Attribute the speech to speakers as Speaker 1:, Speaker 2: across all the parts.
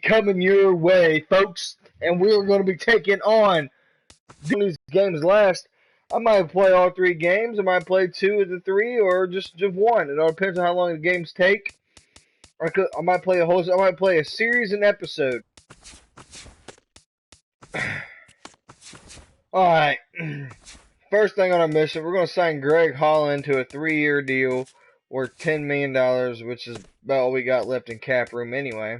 Speaker 1: coming your way, folks, and we're going to be taking on these games last. I might play all three games. I might play two of the three, or just one. It all depends on how long the games take. I might play a whole. I might play a series and episode. All right. First thing on our mission, we're going to sign Greg Holland to a 3-year deal worth $10 million, which is about all we got left in cap room anyway.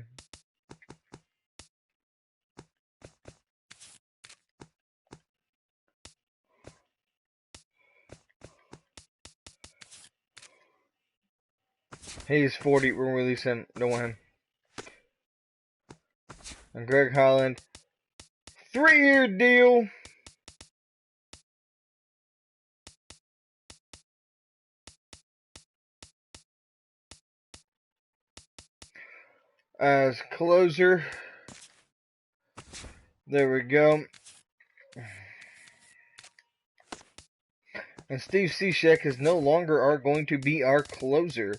Speaker 1: He's 40. We're going to release him. Don't want him. And Greg Holland, 3-year deal. As closer. There we go. And Steve Cishek is no longer going to be our closer.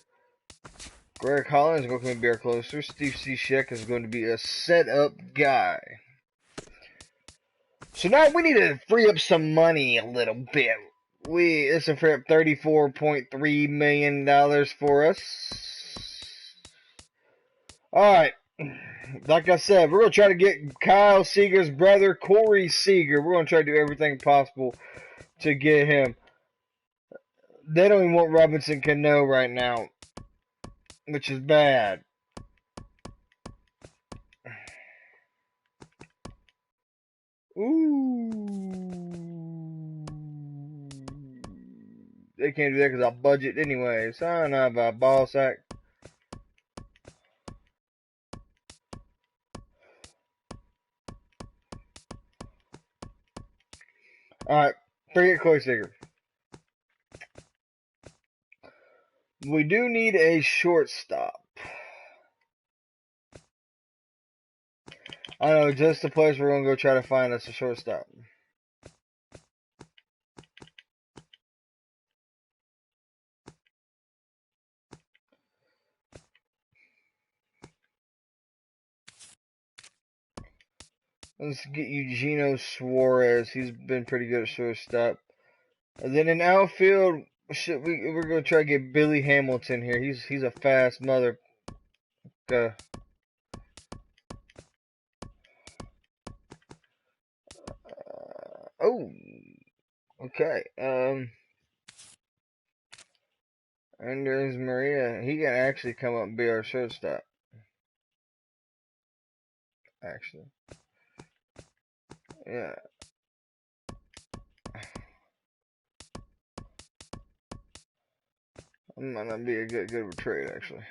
Speaker 1: Greg Holland is going to be our closer. Steve Cishek is going to be a setup guy. So now we need to free up some money a little bit. This will free up $34.3 million for us. Alright. Like I said, we're going to try to get Kyle Seager's brother, Corey Seager. We're going to try to do everything possible to get him. They don't even want Robinson Cano right now, which is bad. Ooh. They can't do that because I'll budget anyway. Son of a ball sack. Alright, forget Corey Seager. We do need a shortstop. I know just the place we're going to go try to find us a shortstop. Let's get Eugenio Suarez. He's been pretty good at shortstop. And then in outfield, we're going to try to get Billy Hamilton here. He's a fast mother. Oh, okay. And there's Maria. He can actually come up and be our shortstop. Actually, yeah. That might not be a good trade actually.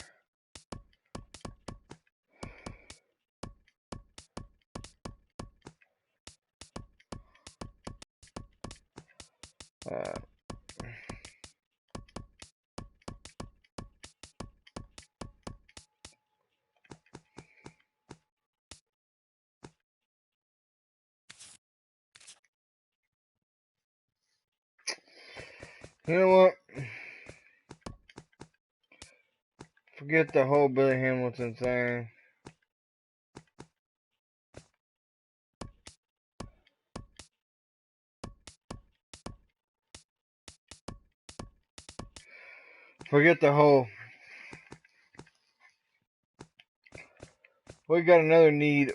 Speaker 1: You know what? Forget the whole Billy Hamilton thing. Forget the whole. We got another need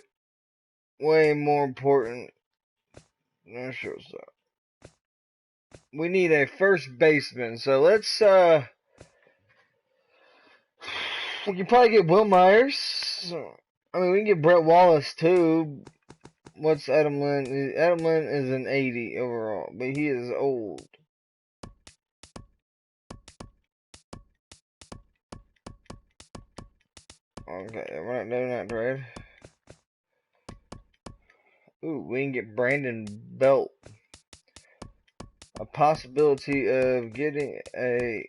Speaker 1: way more important than shortstop. We need a first baseman. So let's we can probably get Will Myers. I mean, we can get Brett Wallace too. What's Adam Lynn? Adam Lynn is an 80 overall, but he is old. Okay, we're not doing that trade. Ooh, we can get Brandon Belt. A possibility of getting a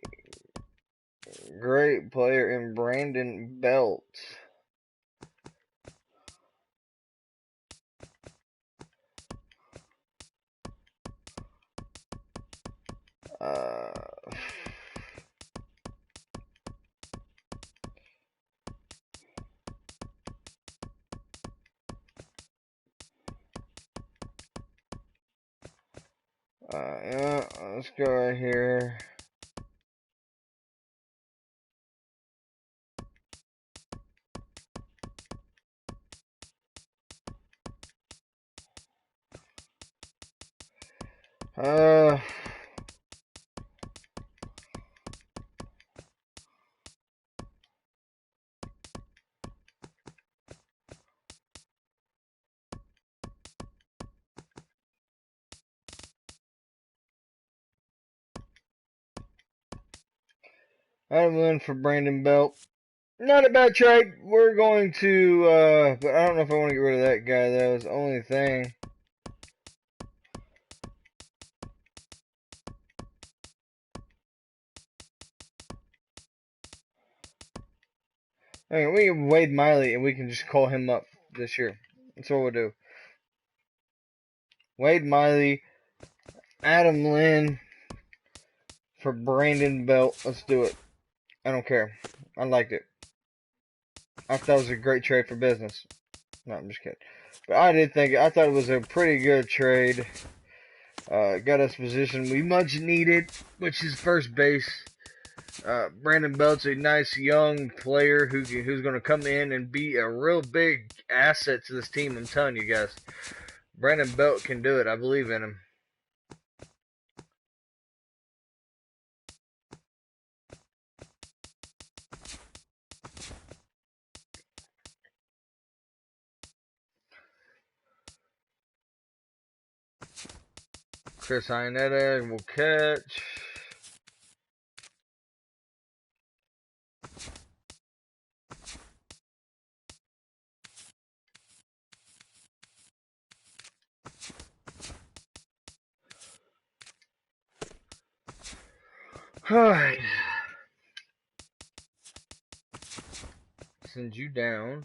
Speaker 1: great player in Brandon Belt. Yeah, let's go right here. Adam Lynn for Brandon Belt. Not a bad trade. We're going to, but I don't know if I want to get rid of that guy. That was the only thing. I mean, we can Wade Miley and we can just call him up this year. That's what we'll do. Wade Miley, Adam Lynn for Brandon Belt. Let's do it. I don't care. I liked it. I thought it was a great trade for business. No, I'm just kidding. But I thought it was a pretty good trade. Got us position we much needed, which is first base. Brandon Belt's a nice young player who's going to come in and be a real big asset to this team. I'm telling you guys, Brandon Belt can do it. I believe in him. Chris Iannetta will catch. Alright. Send you down.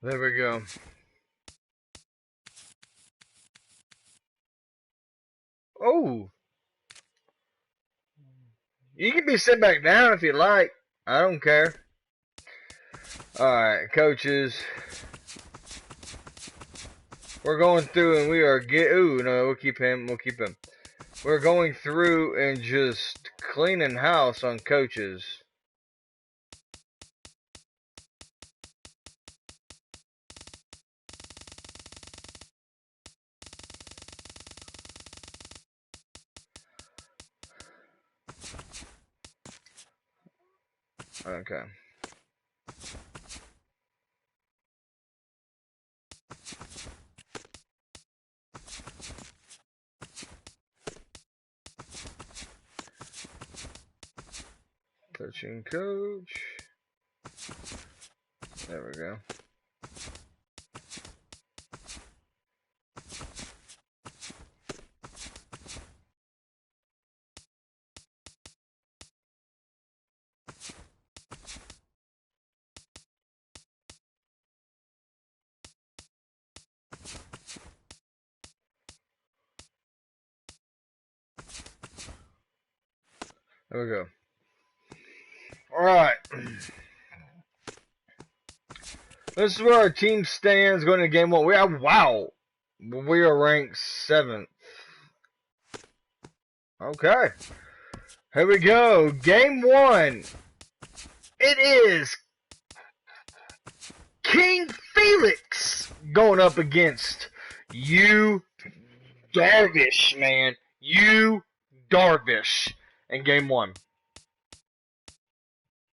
Speaker 1: There we go. Oh! You can be sent back down if you like. I don't care. Alright, coaches. We're going through and we are ooh, no, we'll keep him. We'll keep him. We're going through and just cleaning house on coaches. Okay. Coaching coach. There we go. There we go. Alright. This is where our team stands going to game one. We are ranked 7th. Okay. Here we go. Game 1. It is King Felix going up against you, Darvish, man. You, Darvish, in game 1.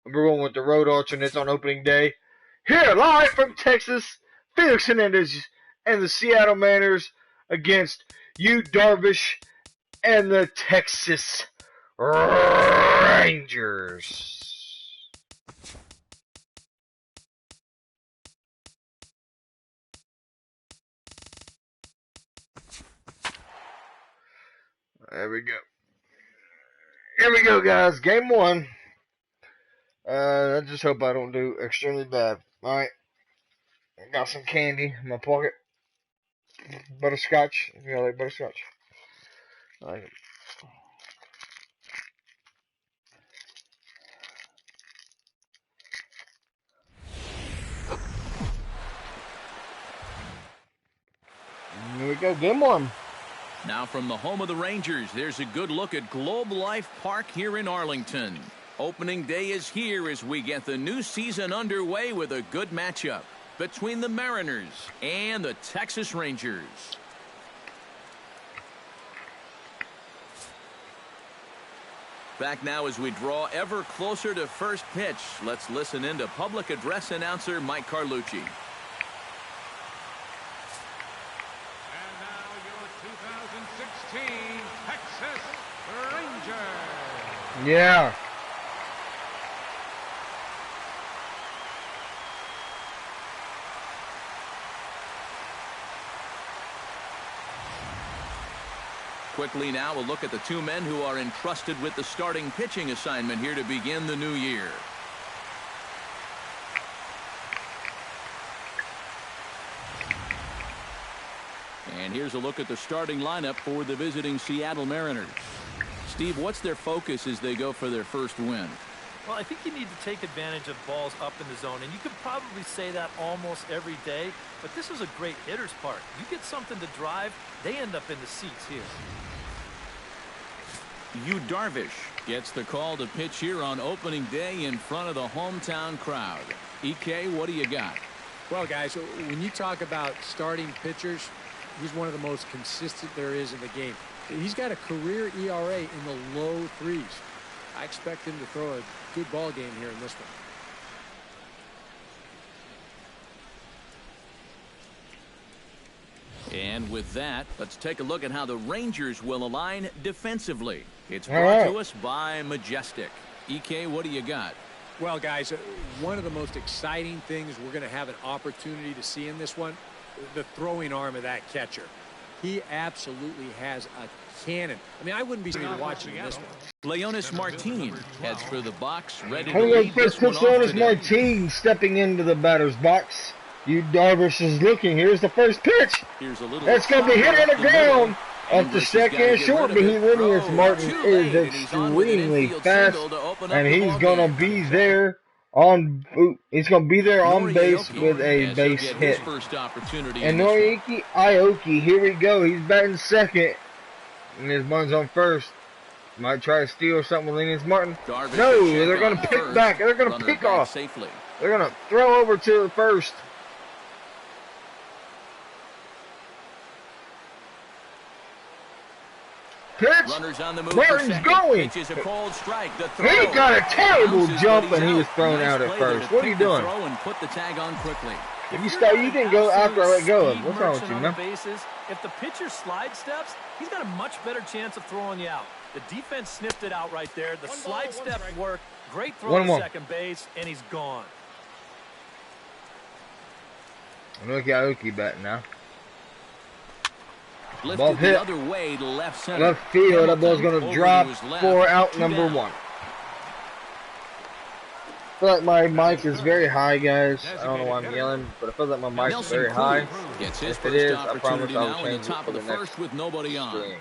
Speaker 1: We're going with the road alternates on opening day. Here, live from Texas, Felix Hernandez and the Seattle Mariners against Yu Darvish and the Texas Rangers. There we go. Here we go, guys. Game 1. I just hope I don't do extremely bad. Alright. Got some candy in my pocket. Butterscotch. You like butterscotch? I like it. Here we go. Game 1.
Speaker 2: Now from the home of the Rangers, there's a good look at Globe Life Park here in Arlington. Opening day is here as we get the new season underway with a good matchup between the Mariners and the Texas Rangers. Back now as we draw ever closer to first pitch. Let's listen in to public address announcer Mike Carlucci.
Speaker 1: Yeah.
Speaker 2: Quickly now, a look at the two men who are entrusted with the starting pitching assignment here to begin the new year. And here's a look at the starting lineup for the visiting Seattle Mariners. Steve, what's their focus as they go for their first win?
Speaker 3: Well, I think you need to take advantage of balls up in the zone, and you could probably say that almost every day, but this is a great hitter's park. You get something to drive, they end up in the seats here.
Speaker 2: Yu Darvish gets the call to pitch here on opening day in front of the hometown crowd. EK, what do you got?
Speaker 4: Well, guys, when you talk about starting pitchers, he's one of the most consistent there is in the game. He's got a career ERA in the low 3s. I expect him to throw a good ball game here in this one.
Speaker 2: And with that, let's take a look at how the Rangers will align defensively. It's brought to us by Majestic. EK, what do you got?
Speaker 4: Well, guys, one of the most exciting things we're going to have an opportunity to see in this one, the throwing arm of that catcher. He absolutely has a cannon. I mean, I wouldn't be watching this one.
Speaker 2: Leonys Martin heads for the box, ready to
Speaker 1: Hello,
Speaker 2: lead this one off
Speaker 1: Leonys
Speaker 2: today.
Speaker 1: Martin stepping into the batter's box. Yu Darvish is looking. Here's the first pitch.
Speaker 2: Here's a little
Speaker 1: That's going to be hit on the ground. Up the second and short, but Leonys Martin is extremely fast, and he's going to be there on. He's going to be there on base with a base hit. And Noriaki Aoki, here we go. He's batting second, and his Martin's on first. Might try to steal something with Leonys Martin. No, they're going to pick back. They're going to pick off. They're going to throw over to the first. Pitch. Martin's going. He got a terrible jump and he was thrown out at first. What are you doing? You didn't go after I let go of. What's wrong with you, man?
Speaker 3: If the pitcher slide steps, he's got a much better chance of throwing you out. The defense sniffed it out right there. The slide step worked. Great throw to second base, and he's gone.
Speaker 1: Look at Aoki batting now.
Speaker 2: Ball hit the other way to left center.
Speaker 1: Left field. That ball's going to drop for out number 1. I feel like my mic is very high, guys. I don't know why I'm yelling, but I feel like my mic is very high. If it is, I promise I'll change it for the next
Speaker 2: with nobody on.
Speaker 1: stream.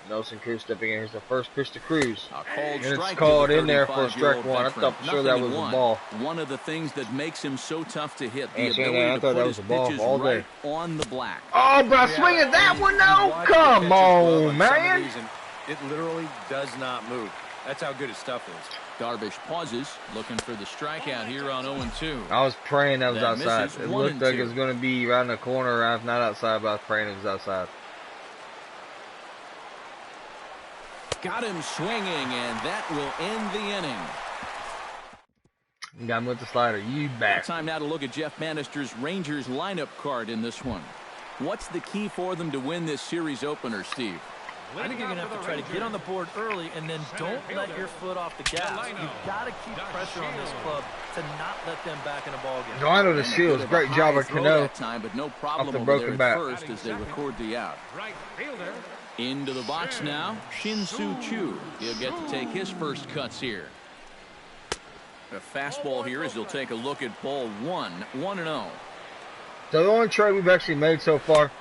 Speaker 1: Nelson Cruz stepping in. Here's the first pitch to Cruz. And it's called in there for strike 1. I thought for sure that was a ball.
Speaker 2: One of the things that makes him so tough to hit, the
Speaker 1: I
Speaker 2: ability
Speaker 1: thought
Speaker 2: to
Speaker 1: that
Speaker 2: put
Speaker 1: was
Speaker 2: his
Speaker 1: a ball
Speaker 2: pitches
Speaker 1: all day.
Speaker 2: right on the black.
Speaker 1: Oh, but I swing at that one now? Come on, man.
Speaker 5: It literally does not move. That's how good his stuff is.
Speaker 2: Darvish pauses, looking for the strikeout here on 0-2.
Speaker 1: I was praying that was
Speaker 2: That
Speaker 1: outside.
Speaker 2: misses
Speaker 1: It
Speaker 2: 1
Speaker 1: looked
Speaker 2: and
Speaker 1: like
Speaker 2: 2.
Speaker 1: it was going to be right in the corner. If not outside, but I was praying it was outside.
Speaker 2: Got him swinging, and that will end the inning.
Speaker 1: Got him with the slider. You back.
Speaker 2: Time now to look at Jeff Bannister's Rangers lineup card in this one. What's the key for them to win this series opener, Steve?
Speaker 3: I think you're going to have to try to get on the board early and then don't let your foot off the gas. You've got to keep pressure on this club to not let them back in a ball game.
Speaker 1: Rhino to Shields. Great job by Cano.
Speaker 2: Time, but no problem
Speaker 1: off the
Speaker 2: over
Speaker 1: broken
Speaker 2: there at
Speaker 1: bat.
Speaker 2: first as they record the out. Into the box now, Shin-Soo Choo. He'll get to take his first cuts here. A fastball here as he'll take a look at ball 1, 1-0.
Speaker 1: So the only trade we've actually made so far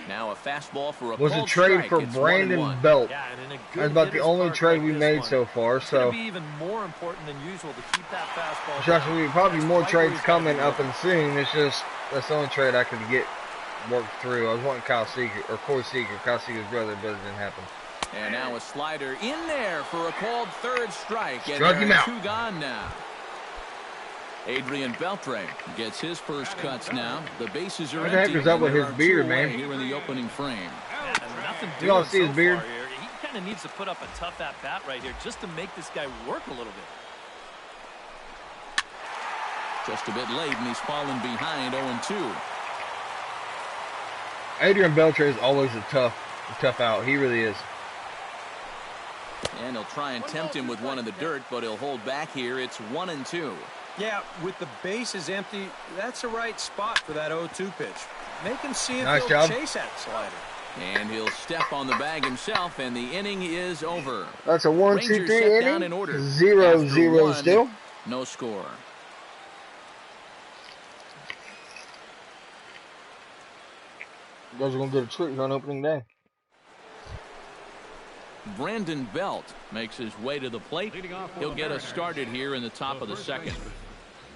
Speaker 2: Now a fastball for a
Speaker 1: was a
Speaker 2: called
Speaker 1: trade
Speaker 2: strike.
Speaker 1: for
Speaker 2: It's
Speaker 1: Brandon
Speaker 2: 1-1.
Speaker 1: Belt.
Speaker 3: Yeah, and in a good
Speaker 1: That's about the
Speaker 3: hitter's
Speaker 1: only
Speaker 3: park
Speaker 1: trade
Speaker 3: like
Speaker 1: we
Speaker 3: this
Speaker 1: made
Speaker 3: one,
Speaker 1: so far.
Speaker 3: it's going
Speaker 1: So
Speaker 3: to be even more important than usual to keep that fastball.
Speaker 1: there's actually probably
Speaker 3: That's
Speaker 1: more
Speaker 3: right where
Speaker 1: trades
Speaker 3: he's
Speaker 1: coming
Speaker 3: gotta
Speaker 1: up and soon. It's just that's the only trade I could get worked through. I was wanting Kyle Seager or Corey Seager, Kyle Seager's brother, but it didn't happen.
Speaker 2: And now a slider in there for a called third strike. And
Speaker 1: Struck
Speaker 2: there
Speaker 1: him
Speaker 2: are
Speaker 1: out.
Speaker 2: 2 gone now. Adrian Beltre gets his first cuts now. The bases are
Speaker 1: What the heck
Speaker 2: empty.
Speaker 1: is up
Speaker 2: and
Speaker 1: with
Speaker 2: there
Speaker 1: his
Speaker 2: are
Speaker 1: beard,
Speaker 2: 2 away
Speaker 1: man?
Speaker 2: here in the opening frame.
Speaker 3: Yeah, and nothing
Speaker 1: You all
Speaker 3: doing
Speaker 1: see his
Speaker 3: so
Speaker 1: beard?
Speaker 3: far here. He kind of needs to put up a tough at-bat right here just to make this guy work a little bit.
Speaker 2: Just a bit late, and he's fallen behind 0-2.
Speaker 1: Adrian Beltre is always a tough out. He really is.
Speaker 2: And he'll try and tempt him with one in the dirt, but he'll hold back here. It's 1-2.
Speaker 5: Yeah, with the bases empty, that's the right spot for that 0-2 pitch. Make him see if
Speaker 1: Nice
Speaker 5: he'll
Speaker 1: job.
Speaker 5: chase that slider.
Speaker 2: And he'll step on the bag himself, and the inning is over.
Speaker 1: That's a 1-2-3
Speaker 2: Rangers set down in
Speaker 1: inning.
Speaker 2: order.
Speaker 1: 0-0
Speaker 2: After one,
Speaker 1: still.
Speaker 2: No score.
Speaker 1: You guys are gonna get a treat on opening day.
Speaker 2: Brandon Belt makes his way to the plate. He'll get us started here in the top of the second.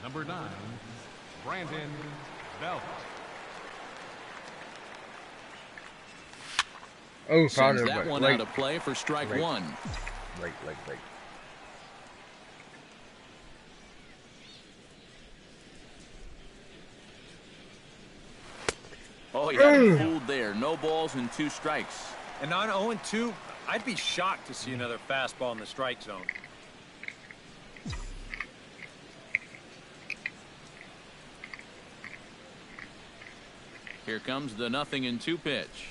Speaker 6: Number 9, Brandon Belt.
Speaker 1: Oh,
Speaker 2: Sends
Speaker 1: found
Speaker 2: that
Speaker 1: it.
Speaker 2: one
Speaker 1: Late.
Speaker 2: out of play for strike
Speaker 1: Late.
Speaker 2: 1.
Speaker 1: Late.
Speaker 2: Oh, he got fooled there. No balls and 2 strikes.
Speaker 5: And on 0-2, I'd be shocked to see another fastball in the strike zone.
Speaker 2: Here comes the 0-2 pitch.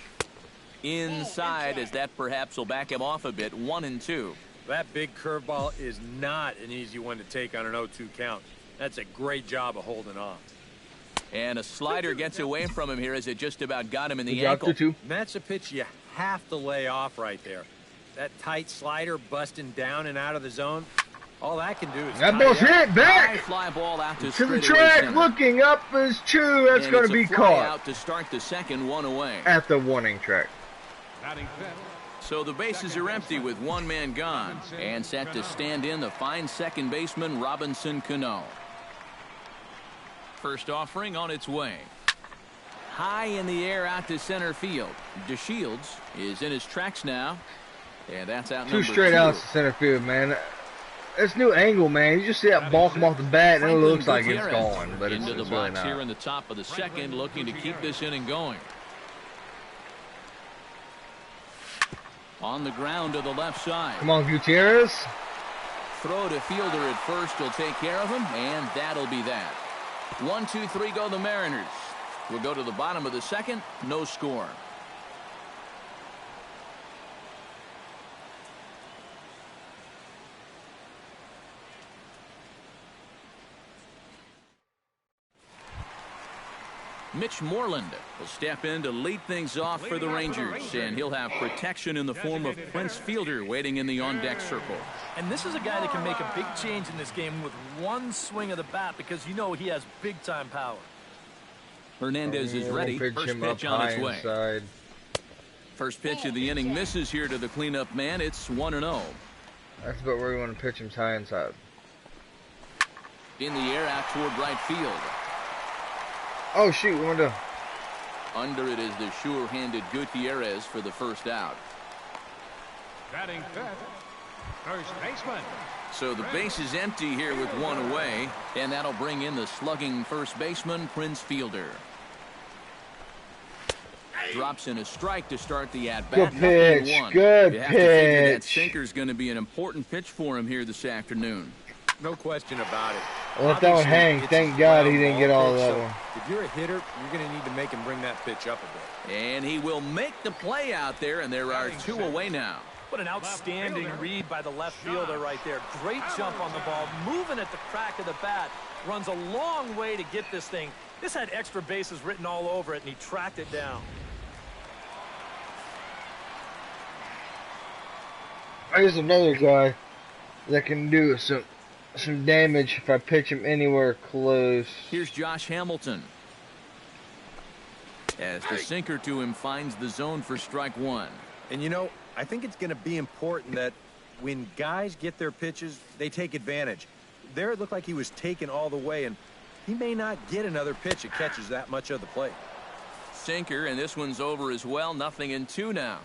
Speaker 2: Inside, as that perhaps will back him off a bit. 1-2.
Speaker 5: That big curveball is not an easy one to take on an 0-2 count. That's a great job of holding off.
Speaker 2: And a slider gets away from him here as it just about got him in the
Speaker 1: Good job,
Speaker 2: ankle.
Speaker 1: 2-2.
Speaker 5: And that's a pitch you have to lay off right there. That tight slider busting down and out of the zone, all that can do is
Speaker 1: That
Speaker 5: tie
Speaker 1: ball's
Speaker 5: you up.
Speaker 1: hit
Speaker 2: High
Speaker 1: back
Speaker 2: fly ball out to
Speaker 1: to the
Speaker 2: straightaway
Speaker 1: track.
Speaker 2: center.
Speaker 1: Looking up is 2. That's
Speaker 2: And
Speaker 1: going
Speaker 2: it's
Speaker 1: to be
Speaker 2: a fly
Speaker 1: caught
Speaker 2: out to start the second, 1 away.
Speaker 1: at the warning track.
Speaker 6: Batting fifth,
Speaker 2: So the bases are empty with 1 man gone. And set to stand in the fine second baseman, Robinson Cano. First offering on its way. High in the air out to center field. DeShields is in his tracks now. And that's out
Speaker 1: 2
Speaker 2: number
Speaker 1: straight
Speaker 2: 2.
Speaker 1: outs to center field, man. This new angle, man. You just see that ball come off the bat, and it
Speaker 2: Franklin
Speaker 1: looks like it's
Speaker 2: Gutierrez
Speaker 1: gone, but it's
Speaker 2: into the
Speaker 1: really
Speaker 2: box here
Speaker 1: not.
Speaker 2: in the top of the second, looking to keep this inning going. On the ground to the left side.
Speaker 1: Come on, Gutierrez.
Speaker 2: Throw to fielder at first will take care of him, and that'll be that. 1, 2, 3 go the Mariners. We'll go to the bottom of the second. No score. Mitch Moreland will step in to lead things off for the Rangers, and he'll have protection in the form of Prince Fielder waiting in the on-deck circle.
Speaker 3: And this is a guy that can make a big change in this game with one swing of the bat because you know he has big-time power.
Speaker 2: Hernandez is ready.
Speaker 1: Pitch
Speaker 2: First
Speaker 1: him up
Speaker 2: pitch on
Speaker 1: high
Speaker 2: its way.
Speaker 1: inside.
Speaker 2: First pitch of the inning misses here to the cleanup man. It's 1-0.
Speaker 1: That's about where we want to pitch him, high inside.
Speaker 2: In the air out toward right field.
Speaker 1: Oh, shoot. We want to...
Speaker 2: Under it is the sure-handed Gutierrez for the first out.
Speaker 6: batting fifth, first baseman.
Speaker 2: So the base is empty here with 1 away, and that'll bring in the slugging first baseman, Prince Fielder. Drops in a strike to start the at-bat.
Speaker 1: Good pitch.
Speaker 2: 0-1.
Speaker 1: Good
Speaker 2: You have to figure that
Speaker 1: pitch.
Speaker 2: sinker's going to be an important pitch for him here this afternoon.
Speaker 4: No question about it.
Speaker 1: I let that one
Speaker 4: Obviously,
Speaker 1: hang.
Speaker 4: it's
Speaker 1: Thank
Speaker 4: a
Speaker 1: God he
Speaker 4: ground
Speaker 1: didn't get
Speaker 4: ball
Speaker 1: all of
Speaker 4: pitch,
Speaker 1: that
Speaker 4: so
Speaker 1: one.
Speaker 4: if you're a hitter, you're going to need to make him bring that pitch up a bit.
Speaker 2: And he will make the play out there, and there are 2 away now.
Speaker 3: What an outstanding read by the left fielder right there. Great jump on the ball, moving at the crack of the bat. Runs a long way to get this thing. This had extra bases written all over it, and he tracked it down.
Speaker 1: There's another guy that can do some damage if I pitch him anywhere close.
Speaker 2: Here's Josh Hamilton. As the sinker to him finds the zone for strike 1.
Speaker 5: And you know, I think it's going to be important that when guys get their pitches, they take advantage. There it looked like he was taken all the way, and he may not get another pitch that catches that much of the plate.
Speaker 2: Sinker, and this one's over as well. 0-2 now.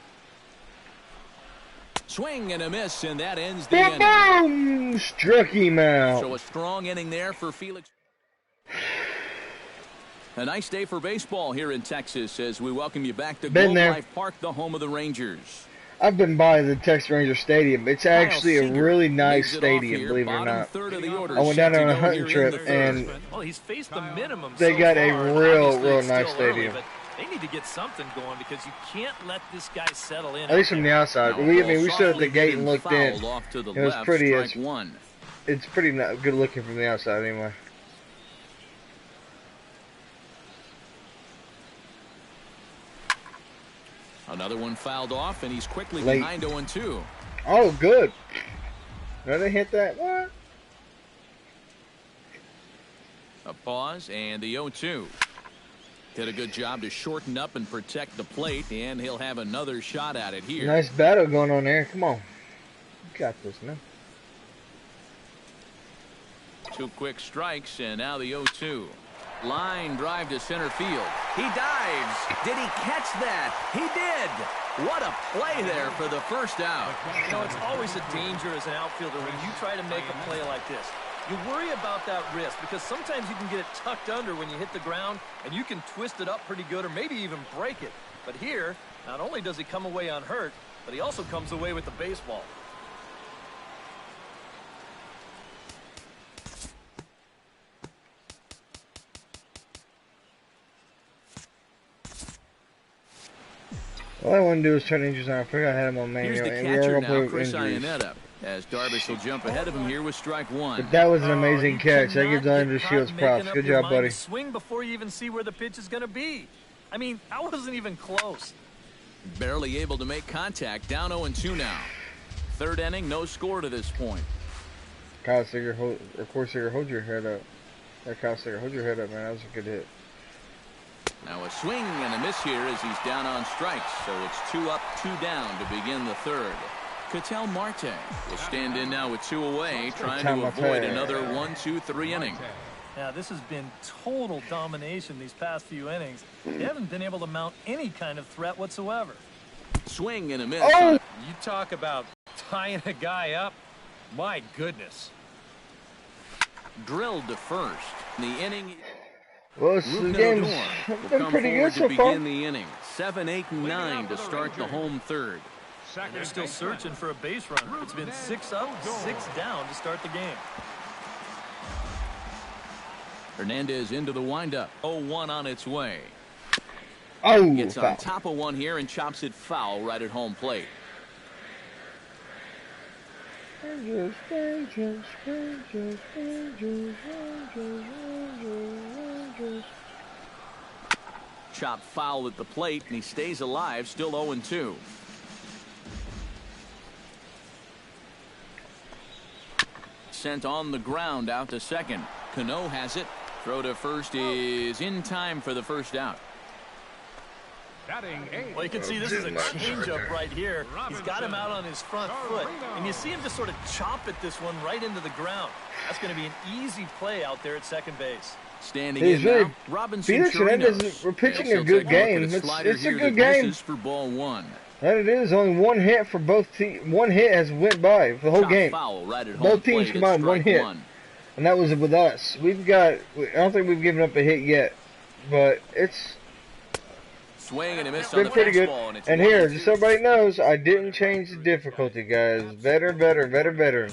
Speaker 2: Swing and a miss, and that ends the inning.
Speaker 1: Boom! Struck him out.
Speaker 2: So a strong inning there for Felix. A nice day for baseball here in Texas as we welcome you back to Globe Life Park, the home of the Rangers.
Speaker 1: I've been by the Texas Ranger Stadium. It's actually a really nice stadium, believe it or not. I went down on a hunting trip, and
Speaker 3: well, he's faced the minimum
Speaker 1: they
Speaker 3: so
Speaker 1: got
Speaker 3: far,
Speaker 1: a real
Speaker 3: it's
Speaker 1: nice
Speaker 3: still early,
Speaker 1: stadium.
Speaker 3: but they need to get something going because you can't let this guy settle in.
Speaker 1: At least from the outside. We stood at the gate and looked in.
Speaker 2: Off to the
Speaker 1: It was
Speaker 2: left,
Speaker 1: pretty.
Speaker 2: strike 1.
Speaker 1: It's pretty good looking from the outside, anyway.
Speaker 2: Another one fouled off, and he's quickly
Speaker 1: Late.
Speaker 2: behind 0-2.
Speaker 1: Oh, good. Did they hit that? What?
Speaker 2: A pause, and the 0-2. Did a good job to shorten up and protect the plate, and he'll have another shot at it here.
Speaker 1: Nice battle going on there. Come on. You got this, man.
Speaker 2: 2 quick strikes, and now the 0-2. Line drive to center field. He dives. Did he catch that? He did. What a play there for the first out.
Speaker 3: You know, it's always a danger as an outfielder when you try to make a play like this. You worry about that wrist because sometimes you can get it tucked under when you hit the ground and you can twist it up pretty good or maybe even break it. But here, not only does he come away unhurt, but he also comes away with the baseball.
Speaker 1: All I want to do is turn injuries on. I forgot I had him on manual.
Speaker 2: Here's the
Speaker 1: and we are
Speaker 2: catcher
Speaker 1: going to play
Speaker 2: now,
Speaker 1: with
Speaker 2: Chris
Speaker 1: injuries.
Speaker 2: Iannetta, as Darvish will jump ahead of him here with strike 1.
Speaker 1: But that was an amazing catch. I give Andrew
Speaker 3: Cannot
Speaker 1: Shields
Speaker 3: get
Speaker 1: props.
Speaker 3: caught
Speaker 1: Good
Speaker 3: making up
Speaker 1: job,
Speaker 3: your mind
Speaker 1: buddy.
Speaker 3: to swing before you even see where the pitch is going to be. I mean, I wasn't even close.
Speaker 2: Barely able to make contact. Down 0-2 now. Third inning, no score to this point.
Speaker 1: Kyle Seager, hold your head up. Kyle Seager, hold your head up, man. That was a good hit.
Speaker 2: Now a swing and a miss here as he's down on strikes. So it's 2 up, 2 down to begin the third. Ketel Marte will stand in now with 2 away, trying to avoid another 1-2-3 inning.
Speaker 3: Yeah, this has been total domination these past few innings. They haven't been able to mount any kind of threat whatsoever.
Speaker 2: Swing and a miss.
Speaker 1: Oh!
Speaker 5: You talk about tying a guy up. My goodness.
Speaker 2: Drilled to first. The inning.
Speaker 1: Well, the
Speaker 2: Rougned
Speaker 1: game's
Speaker 2: Odor will
Speaker 1: been
Speaker 2: come
Speaker 1: pretty
Speaker 2: forward
Speaker 1: good so
Speaker 2: to
Speaker 1: far.
Speaker 2: begin the inning. 7, 8, and 9 to start the home third.
Speaker 3: And they're still searching for a base runner. It's been 6 up, 6 down to start the game.
Speaker 2: Hernandez into the windup. 0-1 on its way.
Speaker 1: Oh,
Speaker 2: Gets on
Speaker 1: foul.
Speaker 2: top of one here and chops it foul right at home plate.
Speaker 1: Rangers, Rangers, Rangers, Rangers, Rangers, Rangers, Rangers.
Speaker 2: Chopped foul at the plate, and he stays alive, still 0-2. Sent on the ground out to second. Cano has it. Throw to first is in time for the first out.
Speaker 6: Batting 8.
Speaker 3: Well, you can see this is a changeup right here. He's got him out on his front foot, and you see him just sort of chop at this one right into the ground. That's going to be an easy play out there at second base.
Speaker 2: Standing
Speaker 1: He's
Speaker 2: in
Speaker 1: really-
Speaker 2: now, Robinson
Speaker 1: Felix Hernandez,
Speaker 2: Chirinos.
Speaker 1: we're pitching
Speaker 2: Yes,
Speaker 1: a
Speaker 2: he'll
Speaker 1: good
Speaker 2: take a look
Speaker 1: game.
Speaker 2: at a
Speaker 1: It's
Speaker 2: slider
Speaker 1: a
Speaker 2: here
Speaker 1: good
Speaker 2: that
Speaker 1: game.
Speaker 2: misses for ball 1.
Speaker 1: And it is only one hit for both teams. One hit has went by the whole
Speaker 2: Chopped
Speaker 1: game.
Speaker 2: foul right at home
Speaker 1: Both teams
Speaker 2: plate at
Speaker 1: combined one
Speaker 2: strike
Speaker 1: hit.
Speaker 2: 1.
Speaker 1: And that was with us. I don't think we've given up a hit yet. But it's
Speaker 2: Swing and a miss on
Speaker 1: been
Speaker 2: the
Speaker 1: pretty good.
Speaker 2: fastball, and it's
Speaker 1: And here,
Speaker 2: 1-2.
Speaker 1: just so everybody knows, I didn't change the difficulty, guys. Better, better, better, better.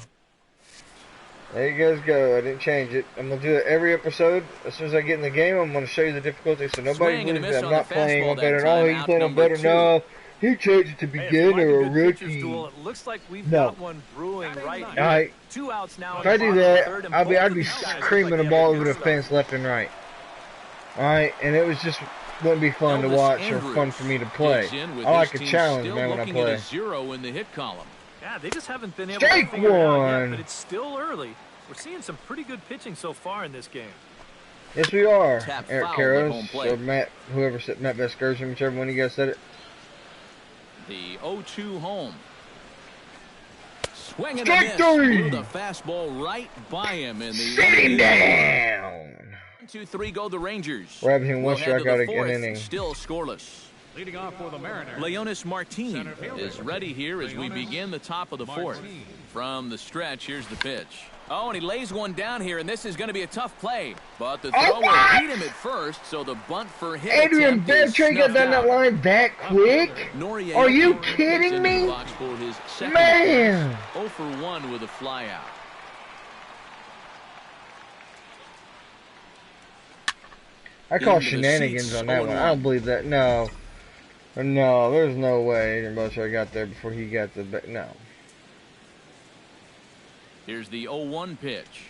Speaker 1: There you guys go. I didn't change it. I'm going to do it every episode. As soon as I get in the game, I'm going to show you the difficulty so nobody
Speaker 2: Swing and a
Speaker 1: believes
Speaker 2: miss
Speaker 1: that I'm
Speaker 2: on the
Speaker 1: not playing
Speaker 2: fastball
Speaker 1: on better.
Speaker 2: that
Speaker 1: No,
Speaker 2: time,
Speaker 1: he's
Speaker 2: out
Speaker 1: playing on
Speaker 2: number
Speaker 1: better.
Speaker 2: 2.
Speaker 1: No, he changed it to
Speaker 3: Hey, if you
Speaker 1: beginner
Speaker 3: like a
Speaker 1: or
Speaker 3: good pitcher's
Speaker 1: rookie.
Speaker 3: duel, it looks like we've
Speaker 1: No.
Speaker 3: got one brewing right here.
Speaker 1: Alright.
Speaker 3: 2 outs now.
Speaker 1: If
Speaker 3: in
Speaker 1: I
Speaker 3: the
Speaker 1: do
Speaker 3: bottom of the
Speaker 1: that,
Speaker 3: third, and
Speaker 1: I'd
Speaker 3: both of
Speaker 1: be
Speaker 3: these guys look
Speaker 1: screaming
Speaker 3: like
Speaker 1: the
Speaker 3: they
Speaker 1: ball
Speaker 3: have
Speaker 1: over
Speaker 3: good
Speaker 1: the
Speaker 3: stuff.
Speaker 1: fence left and right. Alright, and it was just wouldn't be fun to
Speaker 2: Elvis
Speaker 1: watch
Speaker 2: Andrus
Speaker 1: or fun for me to play.
Speaker 2: digs in with
Speaker 1: I like
Speaker 2: his
Speaker 1: a
Speaker 2: team
Speaker 1: challenge,
Speaker 2: still
Speaker 1: man, when I
Speaker 2: looking at
Speaker 1: play.
Speaker 2: a 0 in the hit column.
Speaker 3: Yeah, they just haven't been able
Speaker 1: Strike
Speaker 3: to figure it out
Speaker 1: one.
Speaker 3: yet, but it's still early. We're seeing some pretty good pitching so far in this game.
Speaker 1: Yes, we are.
Speaker 2: Tap
Speaker 1: Eric
Speaker 2: foul at home
Speaker 1: Karros
Speaker 2: plate.
Speaker 1: or Matt, whoever said Matt Vescursion, whichever one of you guys said it.
Speaker 2: The 0-2 home. Swing and a
Speaker 1: Strike
Speaker 2: miss.
Speaker 1: three.
Speaker 2: Blew the fastball right by him in the
Speaker 1: Sitting down.
Speaker 2: 1-2-3 go the Rangers.
Speaker 1: We're averaging one
Speaker 2: We'll head to
Speaker 1: strikeout
Speaker 2: the
Speaker 1: an
Speaker 2: fourth,
Speaker 1: inning.
Speaker 2: still scoreless.
Speaker 6: Leading off for the Mariners.
Speaker 2: Leonis Martin
Speaker 6: Center fielder.
Speaker 2: is ready here as we
Speaker 6: Leonis
Speaker 2: begin the top of the fourth.
Speaker 6: Martin.
Speaker 2: From the stretch, here's the pitch. Oh, and he lays one down here, and this is going to be a tough play. But the
Speaker 1: Oh,
Speaker 2: thrower
Speaker 1: what?
Speaker 2: beat him at first, so the bunt for hit
Speaker 1: Adrian
Speaker 2: attempt is
Speaker 1: Beltre got
Speaker 2: snuffed
Speaker 1: down that
Speaker 2: out.
Speaker 1: line that quick?
Speaker 2: Noriega
Speaker 1: Are you
Speaker 2: gets
Speaker 1: kidding
Speaker 2: into the
Speaker 1: me?
Speaker 2: box for his second
Speaker 1: Man.
Speaker 2: appearance. 0 for 1 with a fly out.
Speaker 1: I call
Speaker 2: Into the
Speaker 1: shenanigans
Speaker 2: seats,
Speaker 1: on that one.
Speaker 2: 0-1.
Speaker 1: I don't believe that. No. No, there's no way Adrian Beltre got there before he got the... No.
Speaker 2: Here's the 0-1 pitch.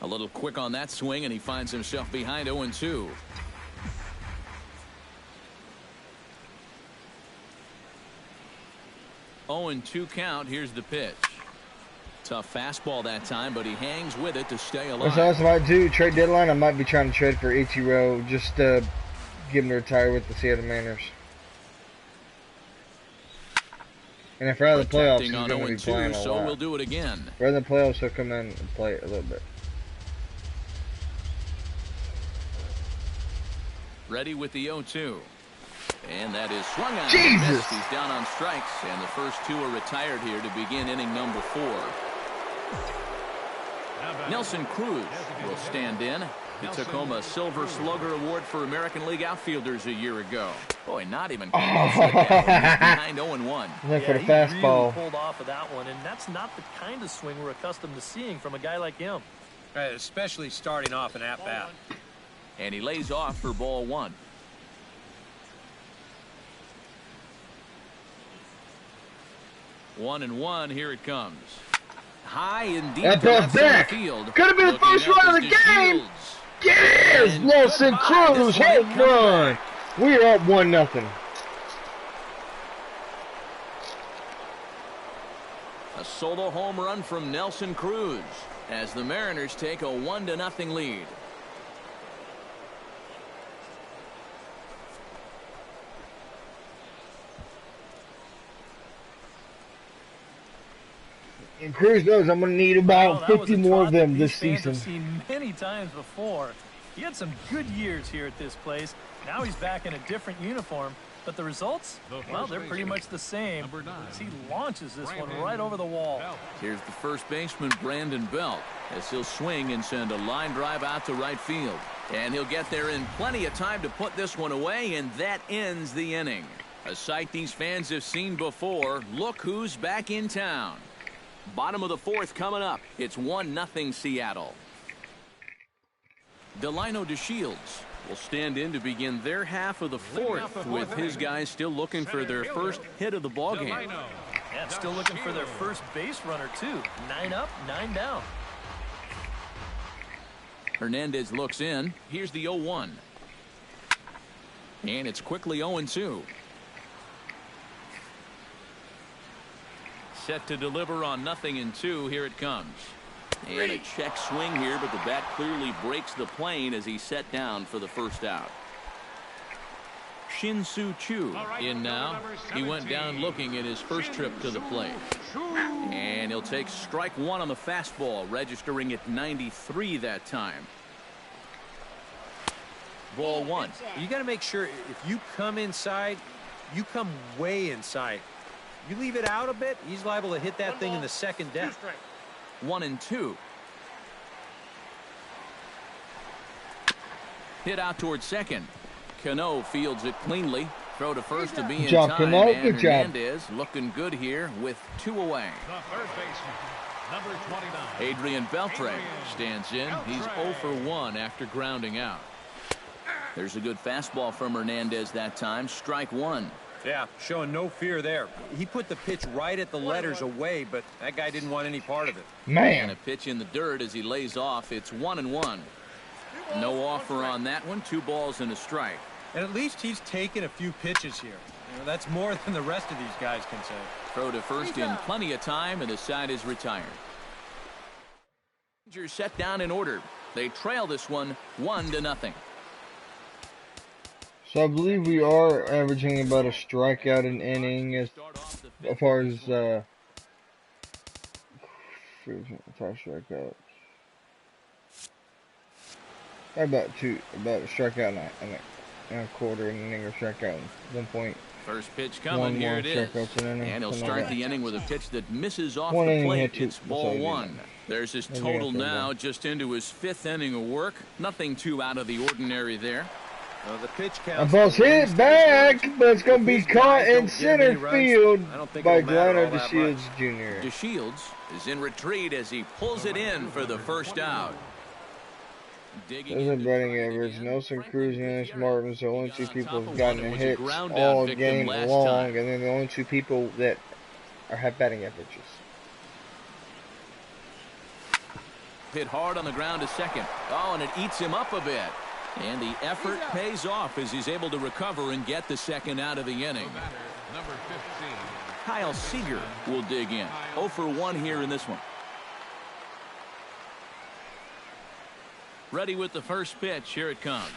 Speaker 2: A little quick on that swing, and he finds himself behind 0-2. Oh, and 2 count. Here's the pitch. Tough fastball that time, but he hangs with it to stay alive.
Speaker 1: That's what I might do. Trade deadline, I might be trying to trade for Ichiro. Just get him to retire with the Seattle Mariners. And if we're out of the playoffs, he's
Speaker 2: Protecting on
Speaker 1: going to be
Speaker 2: 0-2,
Speaker 1: playing a
Speaker 2: so
Speaker 1: lot.
Speaker 2: we'll do it again.
Speaker 1: Rather than playoffs, he'll come in and play a little bit.
Speaker 2: Ready with the 0-2. And that is swung on.
Speaker 1: Jesus!
Speaker 2: Missed. He's down on strikes, and the first 2 are retired here to begin inning number 4. Nelson Cruz will stand in. He took home a Silver Slugger Award for American League outfielders a year ago. Boy, not even close. Look at him. He's behind 0-1.
Speaker 1: Look for the
Speaker 3: he
Speaker 1: fastball.
Speaker 3: really pulled off of that one, and that's not the kind of swing we're accustomed to seeing from a guy like him.
Speaker 5: Right, especially starting off an at-bat.
Speaker 2: And he lays off for ball 1. One and one, here it comes. High and deep
Speaker 1: At
Speaker 2: to
Speaker 1: the
Speaker 2: left center
Speaker 1: back.
Speaker 2: field.
Speaker 1: Could have been the
Speaker 2: Looking
Speaker 1: first
Speaker 2: up
Speaker 1: run of
Speaker 2: is
Speaker 1: the game.
Speaker 2: DeShields.
Speaker 1: Yes!
Speaker 2: And
Speaker 1: Nelson
Speaker 2: goodbye.
Speaker 1: Cruz,
Speaker 2: This one ain't
Speaker 1: home
Speaker 2: coming
Speaker 1: run.
Speaker 2: back.
Speaker 1: We are up 1-0.
Speaker 2: A solo home run from Nelson Cruz as the Mariners take a 1-0 lead.
Speaker 1: And Cruz knows I'm going to need about
Speaker 3: Well, that was
Speaker 1: 50
Speaker 3: a
Speaker 1: more
Speaker 3: trot
Speaker 1: of
Speaker 3: that
Speaker 1: them
Speaker 3: these
Speaker 1: this
Speaker 3: fans
Speaker 1: season.
Speaker 3: have seen many times before. He had some good years here at this place. Now he's back in a different uniform. But the results, well, they're pretty much the same.
Speaker 6: Number 9.
Speaker 3: As he launches this one
Speaker 6: Brandon
Speaker 3: right over the wall.
Speaker 6: Belt.
Speaker 2: Here's the first baseman, Brandon Belt, as he'll swing and send a line drive out to right field. And he'll get there in plenty of time to put this one away, and that ends the inning. A sight these fans have seen before. Look who's back in town. Bottom of the fourth coming up. It's 1-0 Seattle. Delino DeShields will stand in to begin their half of the fourth, with his guys still looking for their first hit of the ballgame.
Speaker 6: Delino.
Speaker 3: Yeah, still looking for their first base runner, too. 9 up, 9 down.
Speaker 2: Hernandez looks in. Here's the 0-1. And it's quickly 0-2. Set to deliver on 0-2. Here it comes. And a check swing here, but the bat clearly breaks the plane as he's set down for the first out. Shin-Soo Choo in now. He went down looking at his first trip to the plate. And he'll take strike 1 on the fastball, registering at 93 that time. Ball 1.
Speaker 5: You got to make sure if you come inside, you come way inside. You leave it out a bit, he's liable to hit that thing in the second deck.
Speaker 2: 1-2. Hit out towards second. Cano fields it cleanly. Throw to first to be in
Speaker 1: Good job,
Speaker 2: time.
Speaker 1: Cano.
Speaker 2: And
Speaker 1: Good job.
Speaker 2: Hernandez looking good here with 2 away.
Speaker 6: The third baseman. Number 29.
Speaker 2: Adrian Beltre stands in. He's 0 for 1 after grounding out. There's a good fastball from Hernandez that time. Strike one.
Speaker 5: Yeah, showing no fear there. He put the pitch right at the letters away, but that guy didn't want any part of it.
Speaker 2: And
Speaker 1: Man.
Speaker 2: a pitch in the dirt as he lays off. It's 1-1. No offer on that one. 2 balls and a strike.
Speaker 5: And at least he's taken a few pitches here. That's more than the rest of these guys can say.
Speaker 2: Throw to first in plenty of time, and the side is retired. Rangers set down in order. They trail this one 1-0.
Speaker 1: So I believe we are averaging about a strikeout an inning as far as 5 strikeouts. About a strikeout and a quarter an inning or strikeout 1
Speaker 2: First pitch coming. Here it is. And he'll start the inning with a pitch that misses off the plate. It's ball 1. There's his total now, just into his 5th inning of work. Nothing too out of the ordinary there.
Speaker 5: The pitch
Speaker 1: A
Speaker 5: counts.
Speaker 1: ball's hit back, but it's going to be caught in center field by Gliner DeShields Jr.
Speaker 2: DeShields is in retreat as he pulls it in for the first out.
Speaker 1: There's a batting average. Nelson Cruz and Ennis Martins, the only 2 people who've gotten a hit all game long, and then the only 2 people that have batting averages.
Speaker 2: Hit hard on the ground to second. Oh, and it eats him up a bit. And the effort pays off as he's able to recover and get the second out of the inning.
Speaker 6: Number 15.
Speaker 2: Kyle Seager will dig in. 0 for 1 here in this one. Ready with the first pitch. Here it comes.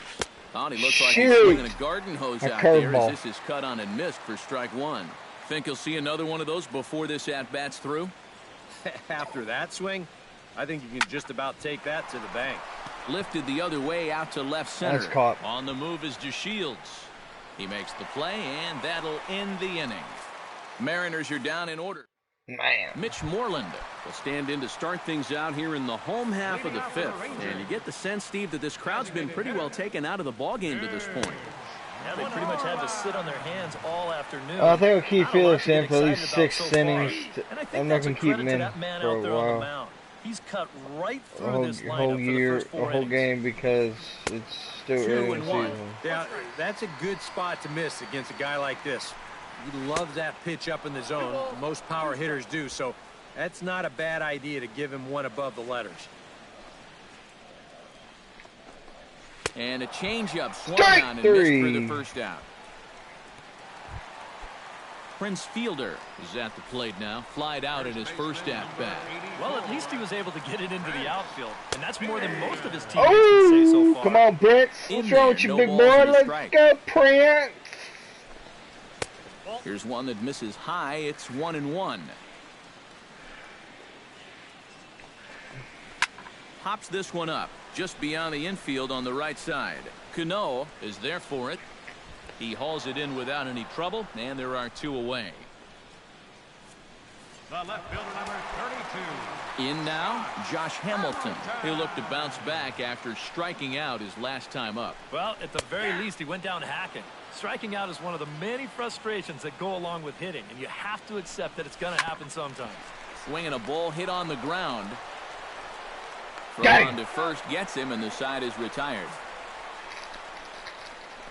Speaker 2: Oh, and he looks like he's swinging a garden hose out there as this is cut on and missed for strike 1. Think he'll see another one of those before this at-bat's through?
Speaker 5: After that swing, I think you can just about take that to the bank.
Speaker 2: Lifted the other way out to left center.
Speaker 1: That's caught.
Speaker 2: On the move is DeShields. He makes the play, and that'll end the inning. Mariners are down in order.
Speaker 1: Man.
Speaker 2: Mitch Moreland will stand in to start things out here in the home half of the 5th. And you get the sense, Steve, that this crowd's been pretty well taken out of the ballgame to this point.
Speaker 3: Yeah, they pretty much had to sit on their hands all afternoon.
Speaker 1: I think I'll keep Felix in for at least 6 innings. I'm not going to keep him in for a while.
Speaker 3: He's cut right through this lineup
Speaker 1: whole year,
Speaker 3: for the first 4
Speaker 1: a whole
Speaker 3: innings.
Speaker 1: game because it's still early in the season.
Speaker 5: Yeah, that's a good spot to miss against a guy like this. He loves that pitch up in the zone. Most power hitters do, so that's not a bad idea to give him one above the letters.
Speaker 2: And a changeup swung
Speaker 1: Strike
Speaker 2: on and
Speaker 1: 3.
Speaker 2: missed for the first out. Prince Fielder is at the plate now. Flied out in his first at-bat.
Speaker 3: Well, at least he was able to get it into the outfield, and that's more than most of his teammates can say so
Speaker 1: Oh,
Speaker 3: far.
Speaker 1: come on, Prince. What's wrong with you, big boy? Let's go, Prince.
Speaker 2: Here's one that misses high. It's 1-1. Pops this one up just beyond the infield on the right side. Cano is there for it. He hauls it in without any trouble, and there are 2 away.
Speaker 6: The left fielder, number 32.
Speaker 2: In now, Josh Hamilton. He'll look to bounce back after striking out his last time up.
Speaker 3: Well, at the very least, he went down hacking. Striking out is one of the many frustrations that go along with hitting, and you have to accept that it's going to happen sometimes.
Speaker 2: Swinging a ball hit on the ground. Throw on to first gets him, and the side is retired.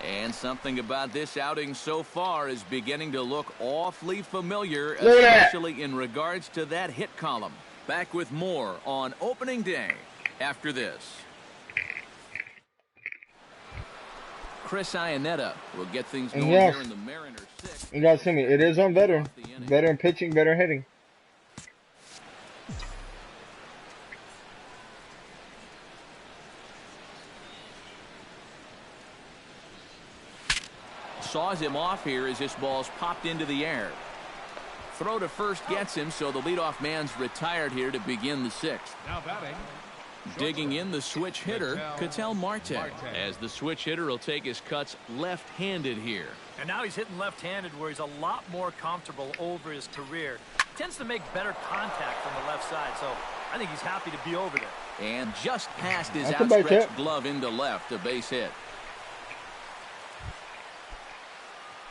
Speaker 2: And something about this outing so far is beginning to look awfully familiar, especially in regards to that hit column. Back with more on opening day after this. Chris Iannetta will get things going here in the Mariners 6th.
Speaker 1: You guys see me. It is on veteran. Veteran pitching, better hitting.
Speaker 2: Saws him off here as this ball's popped into the air. Throw to first gets him, so the leadoff man's retired here to begin the 6th.
Speaker 6: Now batting.
Speaker 2: Digging in the switch hitter, Ketel Marte, as the switch hitter will take his cuts left-handed here.
Speaker 3: And now he's hitting left-handed where he's a lot more comfortable over his career. Tends to make better contact from the left side, so I think he's happy to be over there.
Speaker 2: And just past his outstretched glove into left, a base hit.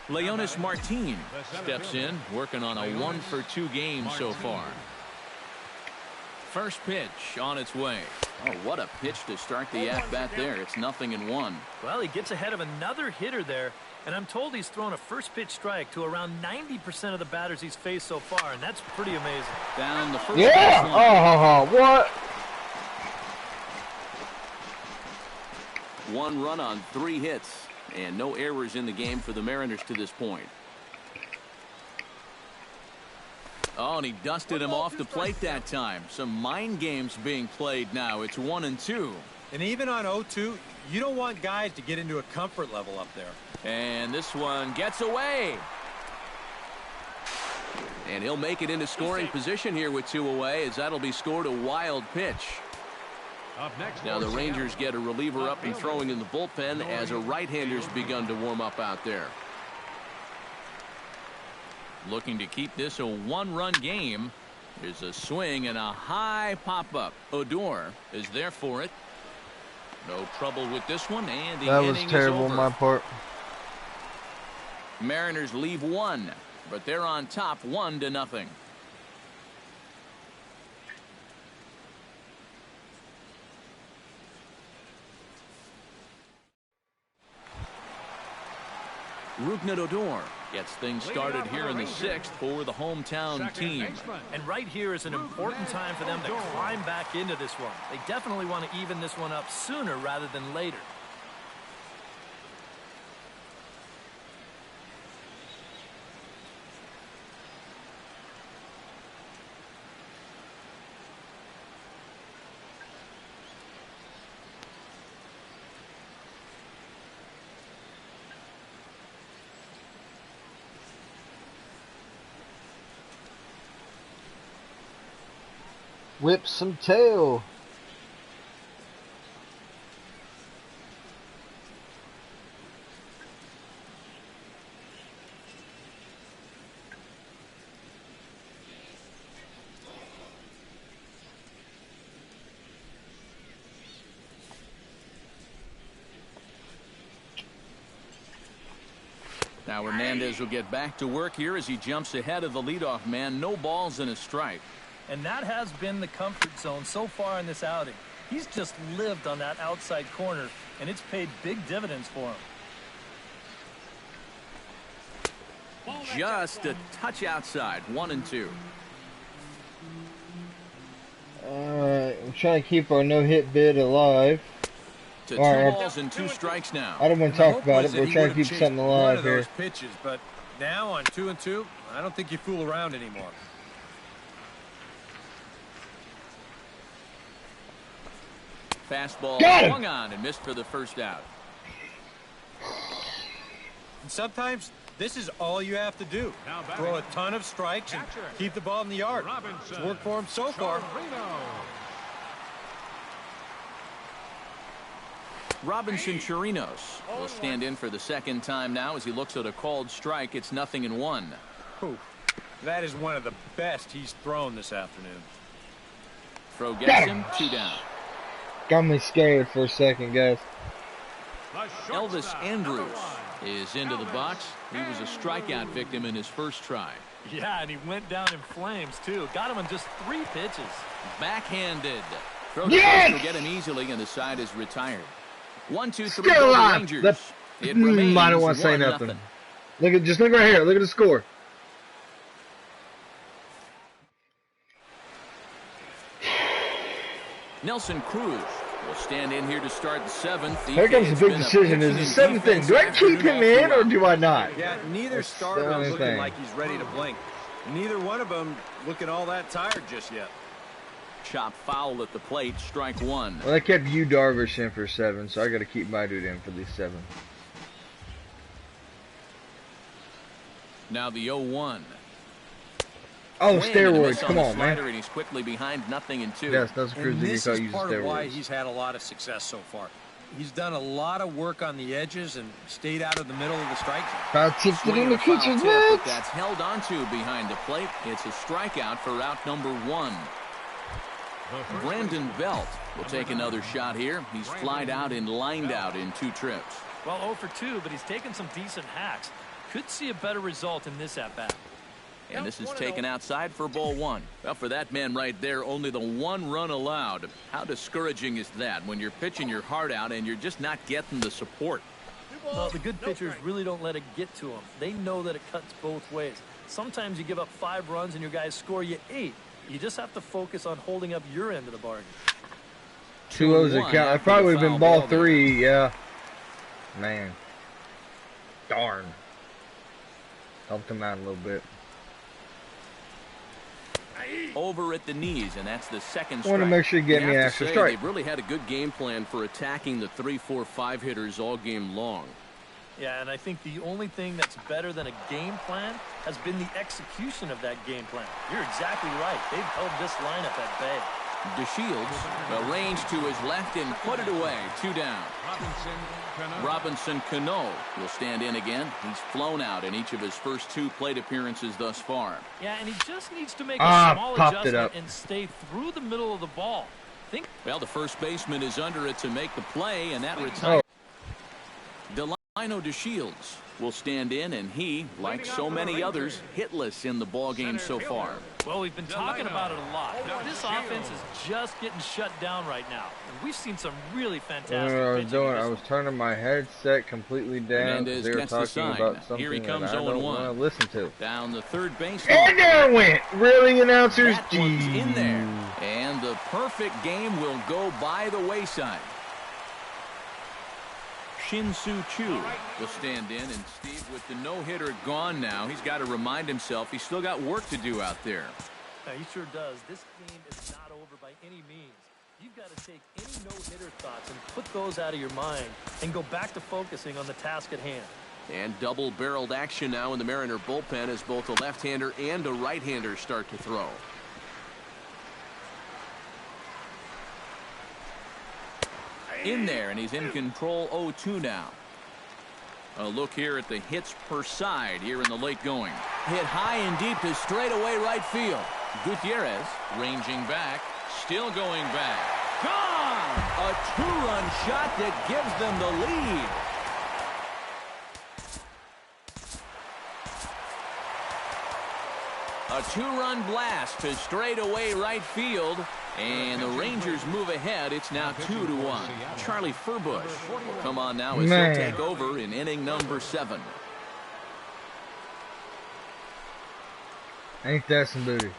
Speaker 2: Leonis Martin steps in, working on a 1-for-2 game so far. First pitch on its way. Oh, what a pitch to start the at-bat there. It's 0-1.
Speaker 3: Well, he gets ahead of another hitter there, and I'm told he's thrown a first pitch strike to around 90% of the batters he's faced so far, and that's pretty amazing.
Speaker 2: Down the first
Speaker 1: Yeah!
Speaker 2: baseline.
Speaker 1: Oh, what?
Speaker 2: 1 run on 3 hits, and no errors in the game for the Mariners to this point. Oh, and he dusted him off the plate that time. Some mind games being played now. It's 1-2.
Speaker 5: And even on 0-2, you don't want guys to get into a comfort level up there.
Speaker 2: And this one gets away. And he'll make it into scoring position here with 2 away, as that'll be scored a wild pitch.
Speaker 6: Up next,
Speaker 2: Now the Rangers get a reliever up and throwing in the bullpen as a right-hander's begun to warm up out there. Looking to keep this a 1-run game. There's a swing and a high pop-up. Odor is there for it. No trouble with this one, and the
Speaker 1: That was
Speaker 2: inning
Speaker 1: terrible
Speaker 2: is
Speaker 1: on
Speaker 2: over.
Speaker 1: my part.
Speaker 2: Mariners leave 1, but they're on top 1-0. Rougned Odor gets things started here in the 6th for the hometown team.
Speaker 3: And right here is an important time for them to climb back into this one. They definitely want to even this one up sooner rather than later.
Speaker 1: Whip some tail.
Speaker 2: Now Hernandez will get back to work here as he jumps ahead of the leadoff man. No balls and a strike.
Speaker 3: And that has been the comfort zone so far in this outing. He's just lived on that outside corner, and it's paid big dividends for him.
Speaker 2: Just a touch outside. 1-2.
Speaker 1: Alright, I'm trying to keep our no-hit bid alive.
Speaker 2: To
Speaker 1: All
Speaker 2: 2
Speaker 1: right.
Speaker 2: balls and 2 strikes now.
Speaker 1: I don't want to
Speaker 5: The
Speaker 1: talk
Speaker 5: hope
Speaker 1: about
Speaker 5: was
Speaker 1: it,
Speaker 5: that
Speaker 1: but we're
Speaker 5: he
Speaker 1: trying to
Speaker 5: would've
Speaker 1: keep
Speaker 5: chased
Speaker 1: something
Speaker 5: one
Speaker 1: alive
Speaker 5: of
Speaker 1: here.
Speaker 5: those pitches, but now on 2-2, I don't think you fool around anymore.
Speaker 2: Fastball
Speaker 1: Got him!
Speaker 2: swung on and missed for the first out.
Speaker 5: And sometimes this is all you have to do.
Speaker 6: Now batting.
Speaker 5: Throw a ton of strikes and
Speaker 6: Catcher.
Speaker 5: keep the ball in the yard.
Speaker 6: Robinson.
Speaker 5: It's worked for him so far.
Speaker 6: Chirino.
Speaker 2: Robinson Chirinos will stand in for the second time now as he looks at a called strike. It's 0-1.
Speaker 5: Whew. That is one of the best he's thrown this afternoon.
Speaker 2: Throw gets him. 2 down.
Speaker 1: Got me scared for a second, guys.
Speaker 6: The
Speaker 2: Elvis
Speaker 6: shortstop,
Speaker 2: Andrews
Speaker 6: number 1.
Speaker 2: is into the box. He was a strikeout victim in his first try.
Speaker 3: Yeah, and he went down in flames, too. Got him on just 3 pitches.
Speaker 2: Backhanded. Throw to
Speaker 1: Yes!
Speaker 2: first will get him easily, and the side is retired. 1-2-3
Speaker 1: Still
Speaker 2: go the
Speaker 1: alive.
Speaker 2: Rangers.
Speaker 1: That's-
Speaker 2: It remains
Speaker 1: I don't want to say
Speaker 2: 1-0.
Speaker 1: nothing. Just look right here. Look at the score.
Speaker 2: Nelson Cruz will stand in here to start the 7th.
Speaker 1: Here comes the big decision. Is the 7th thing? Do I keep him in or do I not?
Speaker 5: Yeah, neither
Speaker 1: That's
Speaker 5: starter
Speaker 1: the only
Speaker 5: looking
Speaker 1: thing.
Speaker 5: like he's ready to blink. Neither one of them looking all that tired just yet.
Speaker 2: Chop foul at the plate. Strike 1.
Speaker 1: Well, I kept you Darvish in for 7, so I got to keep my dude in for these 7.
Speaker 2: Now the 0-1.
Speaker 1: Oh,
Speaker 2: Swing and a
Speaker 1: steroids.
Speaker 2: miss
Speaker 1: Come
Speaker 2: the
Speaker 1: on,
Speaker 2: slider,
Speaker 1: man.
Speaker 2: And he's quickly behind 0-2.
Speaker 1: Yes, that's
Speaker 5: And
Speaker 1: Cruz. You
Speaker 5: this
Speaker 1: call
Speaker 5: is
Speaker 1: using
Speaker 5: part of why
Speaker 1: steroids.
Speaker 5: he's had a lot of success so far. He's done a lot of work on the edges and stayed out of the middle of the strike zone.
Speaker 1: I tipped it
Speaker 2: Swing
Speaker 1: in
Speaker 2: and
Speaker 1: the
Speaker 2: a foul
Speaker 1: kitchen
Speaker 2: tip, but
Speaker 1: net.
Speaker 2: that's held onto behind the plate. It's a strikeout for out number 1. Brandon Belt will take another shot here. He's flied out and lined out in 2 trips.
Speaker 3: Well, 0 for 2, but he's taken some decent hacks. Could see a better result in this at-bat.
Speaker 2: And this is taken outside for ball one. Well, for that man right there, only the 1 run allowed. How discouraging is that when you're pitching your heart out and you're just not getting the support?
Speaker 3: Well, the good pitchers really don't let it get to them. They know that it cuts both ways. Sometimes you give up 5 runs and your guys score you 8. You just have to focus on holding up your end of the bargain.
Speaker 1: 2-0's a count. That probably would have been ball 3, yeah. Man. Darn. Helped him out a little bit.
Speaker 2: Over at the knees, and that's the second strike.
Speaker 1: Want to make sure you get me an extra strike.
Speaker 7: They've really had a good game plan for attacking the 3, 4, 5 hitters all game long.
Speaker 3: Yeah, and I think the only thing that's better than a game plan has been the execution of that game plan. You're exactly right. They've held this lineup at bay.
Speaker 2: DeShields, arranged to his left and put it away. 2 down. Robinson Cano will stand in again. He's flown out in each of his first 2 plate appearances thus far.
Speaker 3: Yeah, and he just needs to make a small
Speaker 1: popped it
Speaker 3: adjustment
Speaker 1: up
Speaker 3: and stay through the middle of the ball.
Speaker 2: Well, the first baseman is under it to make the play, and that retires. Delino DeShields will stand in, and he, like so many others, hitless in the ball game so far.
Speaker 3: Well, we've been talking about it a lot. This offense is just getting shut down right now. And we've seen some really fantastic pitching.
Speaker 1: I was turning my headset completely down because they were talking about something
Speaker 2: Here he comes,
Speaker 1: that I don't want to listen to.
Speaker 2: Down the third base.
Speaker 1: And there it went! Really, announcers?
Speaker 2: That one's in there. And the perfect game will go by the wayside. Shin-Soo Choo will stand in, and Steve, with the no-hitter gone now, he's got to remind himself he's still got work to do out there.
Speaker 3: Yeah, he sure does. This game is not over by any means. You've got to take any no-hitter thoughts and put those out of your mind and go back to focusing on the task at hand.
Speaker 7: And double-barreled action now in the Mariner bullpen as both a left-hander and a right-hander start to throw.
Speaker 2: In there, and he's in control. 0-2 now. A look here at the hits per side here in the late going. Hit high and deep to straightaway right field. Gutierrez ranging back, still going back. Gone! A 2-run shot that gives them the lead. A 2-run blast to straightaway right field. And the Rangers move ahead. It's now 2-1. Charlie Furbush will come on now as he'll take over in inning number 7.
Speaker 1: Ain't that some booty?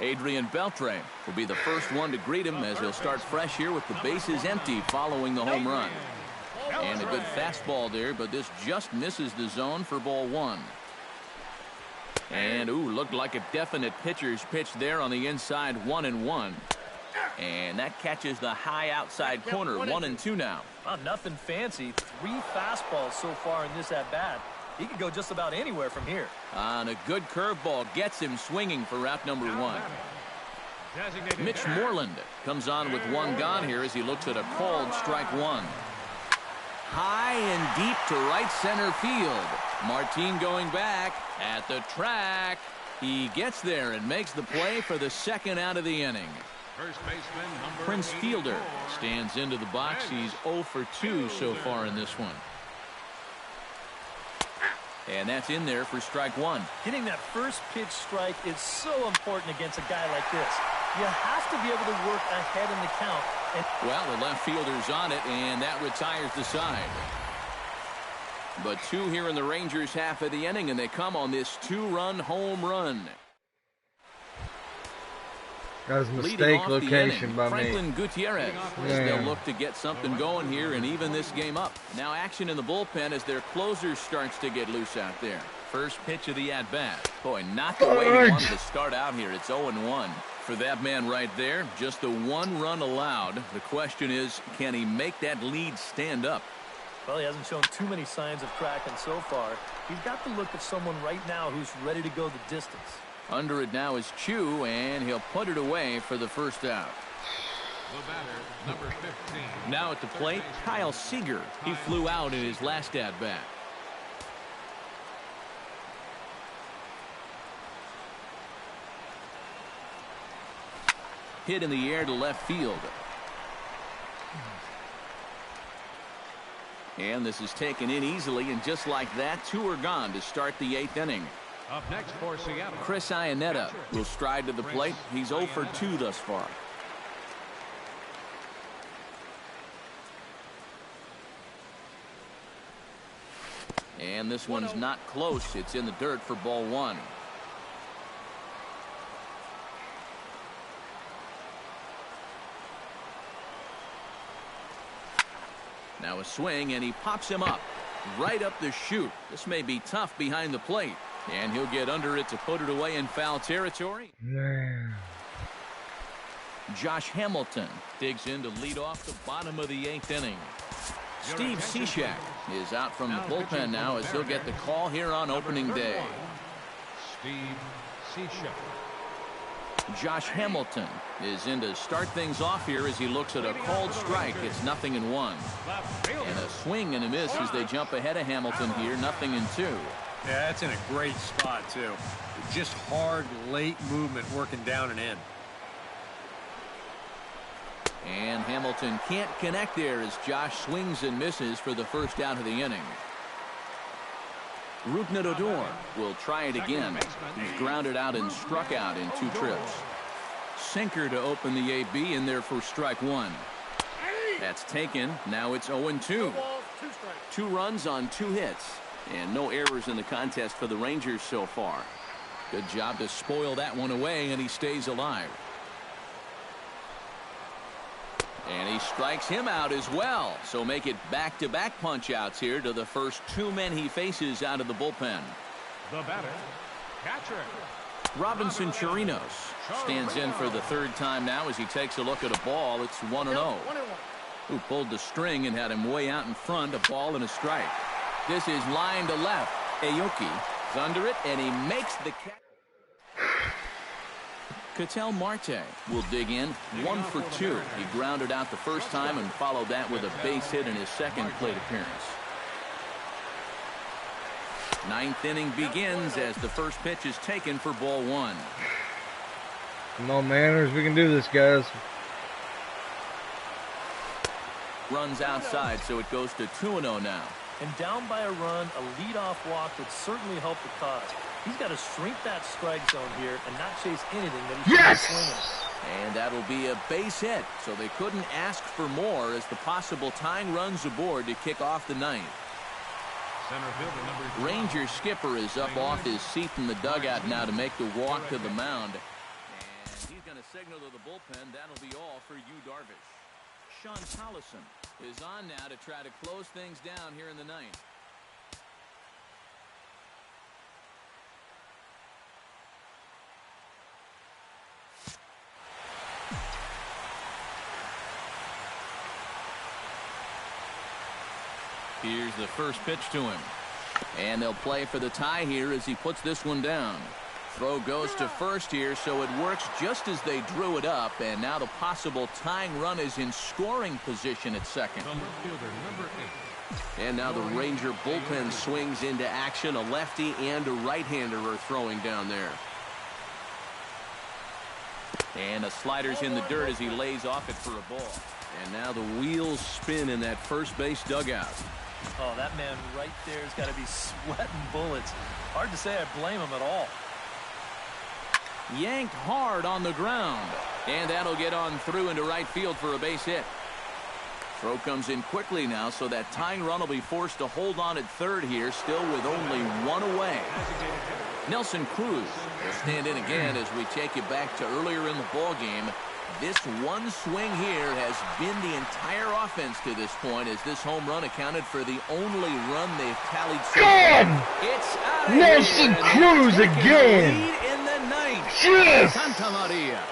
Speaker 2: Adrian Beltre will be the first one to greet him as he'll start fresh here with the bases empty following the home run. And a good fastball there, but this just misses the zone for ball 1. And, looked like a definite pitcher's pitch there on the inside, 1-1. And that catches the high outside corner, 1-2 now.
Speaker 3: Well, nothing fancy. 3 fastballs so far in this at-bat. He could go just about anywhere from here.
Speaker 2: And a good curveball gets him swinging for route number 1. Mitch Moreland comes on with 1 gone here as he looks at a called strike 1. High and deep to right center field. Martin going back at the track. He gets there and makes the play for the second out of the inning.
Speaker 6: First baseman number
Speaker 2: Prince Fielder stands into the box. He's 0 for 2 so far in this one. And that's in there for strike 1.
Speaker 3: Getting that first pitch strike is so important against a guy like this. You have to be able to work ahead in the count.
Speaker 2: Well, the left fielder's on it, and that retires the side. But 2 here in the Rangers half of the inning, and they come on this 2-run home run.
Speaker 1: That was a mistake location by me.
Speaker 2: Franklin Gutierrez. They'll look to get something going here and even this game up. Now action in the bullpen as their closer starts to get loose out there. First pitch of the at-bat. Boy, not the way he wanted to start out here. It's 0-1. For that man right there, just the 1 run allowed. The question is, can he make that lead stand up?
Speaker 3: Well, he hasn't shown too many signs of cracking so far. He's got the look of someone right now who's ready to go the distance.
Speaker 2: Under it now is Choo, and he'll put it away for the first out.
Speaker 6: the batter, number 15.
Speaker 2: Now at the plate, Kyle Seager. He flew out in his last at-bat. Hit in the air to left field. And this is taken in easily, and just like that, 2 are gone to start the 8th inning.
Speaker 6: Up next for Seattle,
Speaker 2: Chris Iannetta will stride to the plate. He's 0 for 2 thus far. And this one's not close. It's in the dirt for ball 1. Now a swing, and he pops him up. Right up the chute. This may be tough behind the plate. And he'll get under it to put it away in foul territory.
Speaker 1: Man.
Speaker 2: Josh Hamilton digs in to lead off the bottom of the 8th inning. Steve Cishek is out from the bullpen now as he'll get the call here on opening day.
Speaker 6: Steve Cishek.
Speaker 2: Josh Hamilton is in to start things off here as he looks at a called strike. It's 0-1. And a swing and a miss as they jump ahead of Hamilton here, 0-2.
Speaker 5: Yeah, that's in a great spot, too. Just hard, late movement working down and in.
Speaker 2: And Hamilton can't connect there as Josh swings and misses for the first out of the inning. Rougned Odor will try it again. He's grounded out and struck out in 2 trips. Sinker to open the AB in there for strike 1. That's taken. Now it's 0-2. 2 runs on 2 hits. And no errors in the contest for the Rangers so far. Good job to spoil that one away, and he stays alive. And he strikes him out as well. So make it back-to-back punch-outs here to the first 2 men he faces out of the bullpen.
Speaker 6: The batter, catcher.
Speaker 2: Robinson Chirinos stands in for the 3rd time now as he takes a look at a ball. It's 1-0. Who pulled the string and had him way out in front, a ball and a strike. This is line to left. Aoki is under it, and he makes the catch. Ketel Marte will dig in, 1 for 2. He grounded out the first time and followed that with a base hit in his 2nd plate appearance. 9th inning begins as the first pitch is taken for ball 1.
Speaker 1: Come on, Manners. We can do this, guys.
Speaker 2: Runs outside, so it goes to 2-0 now.
Speaker 3: And down by a run, a leadoff walk would certainly help the cause. He's got to shrink that strike zone here and not chase anything that he's swinging.
Speaker 2: And that'll be a base hit, so they couldn't ask for more as the possible tying runs aboard to kick off the 9th.
Speaker 6: Center fielder number 12.
Speaker 2: Ranger skipper is up off his seat in the dugout now to make the walk to the mound. And he's going to signal to the bullpen. That'll be all for Yu Darvish. Sean Tollison is on now to try to close things down here in the 9th. Here's the first pitch to him. And they'll play for the tie here as he puts this one down. Throw goes to first here, so it works just as they drew it up. And now the possible tying run is in scoring position at second.
Speaker 6: The left fielder number 8.
Speaker 2: And now the Ranger bullpen swings into action. A lefty and a right-hander are throwing down there. And a slider's in the dirt as he lays off it for a ball. And now the wheels spin in that first base dugout.
Speaker 3: Oh, that man right there has got to be sweating bullets. Hard to say I blame him at all.
Speaker 2: Yanked hard on the ground. And that'll get on through into right field for a base hit. Throw comes in quickly now, so that tying run will be forced to hold on at third here, still with only 1 away. Nelson Cruz will stand in again as we take you back to earlier in the ball game. This one swing here has been the entire offense to this point, as this home run accounted for the only run they've tallied so far. It's out of
Speaker 1: Nelson
Speaker 2: here,
Speaker 1: Cruz again.
Speaker 2: lead in the 9th.
Speaker 1: Yes.
Speaker 2: Santa Maria.